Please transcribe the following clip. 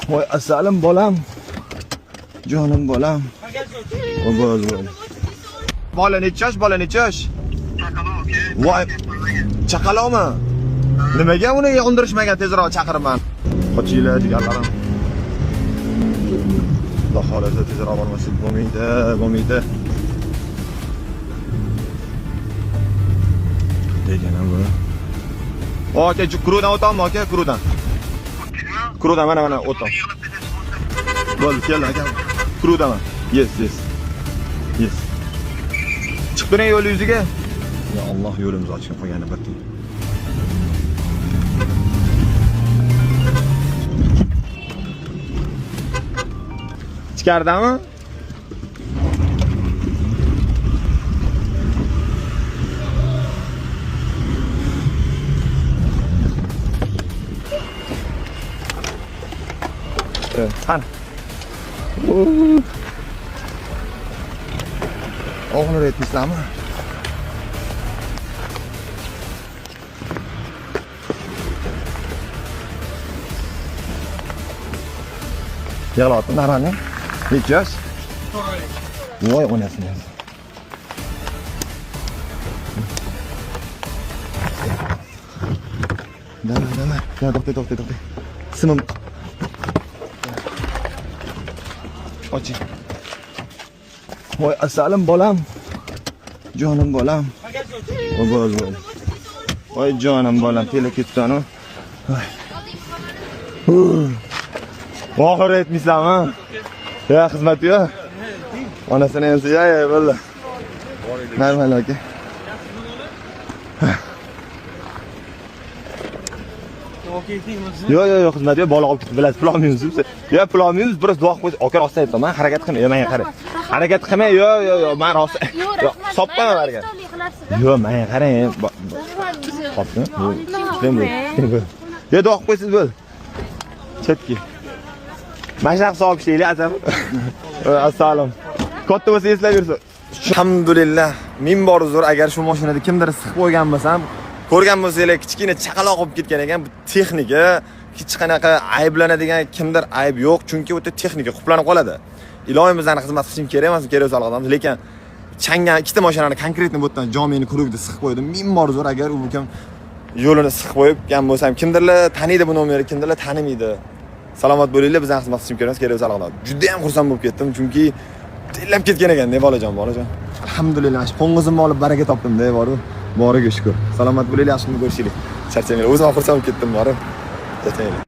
Voy asalim bolam. Jonim bolam. Oboz bo'l. Bola necha yosh, bola necha yosh? Voy, chaqaloqmi? Nimaga uni yondirishmagan tezroq chaqirman. Qochinglar deganlarim. Xudo xolasa tezroq bormasak bo'lmaydi. Deganam bu. Aka, kurudan o'tamiz aka, kurudan. Kurudan mana o'tam. Bo'ldi, kel aka. Kurudaman. Yes. Chiqib turing yo'l yuziga. Ya Alloh, yo'limizni ochib qo'ygani bir. Ichkaridami? Qani. O'g'il aytmisizmi? Yig'layapti, narani? Necha yosh? Voy, onasini. Dama. Ya, to'xta. Simim. Oching. Voy asalim bolam. Jonim bolam. Oboz bo'l. Voy jonim bolam, tele ketdanu. Oxir aytmisizmi? Ya xizmat yo. Onasini ensi ya bo'ldi. Normal aka. Yo, xizmat yo, bola olib ketib bilasiz, pul olmaymiz. Yo, pul olmaymiz, biroz duo qo'yib, aka rost aytdim, harakat qilmay, yo, menga qara. Harakat qilmay, yo, men rost. Yo, soppaman harakat. Yo, menga qarang. Qopmi? Yo, duo qo'ysiz bo'l. Chetki. Mashaq hisob ishlaylik, asab. Assalom. Katta bo'lsa eslab yursin. Alhamdulillah, ming bor uzr, agar shu mashinada kimdir siqib qo'ygan bo'lsam, ko'rgan bo'lsanglar, kichkina chaqaloq olib ketgan ekan, bu texnika, hech qanaqa ayblanadigan kimdir ayb yo'q, chunki o'ta texnika quplanib qoladi. Iloyimizdan xizmat qilishim kerak emas, kerak solg'adamiz, lekin changan ikkita mashinani konkretni bu yerdan jomini kurugida siqib qo'ydim. Ming bor uzr, agar u kim yo'lini siqib qo'ygan bo'lsam, kimdirlar taniydi bu nomerni, kimdirlar tanimaydi. Salomat bo'linglar, bizdan xizmat qilishim kerak emas, kerak solg'adamiz. Juda ham xursand bo'lib ketdim, chunki tellab ketgan ekan, ne bolajon. Alhamdulillah, shu qo'ng'izimni olib baraka topdim-da, boru. Boriga shukr. Salomat bo'linglar, yaxshi kun ko'rishaylik. Charchamanglar. O'zim xursand bo'lib ketdim, bori. Charchamanglar.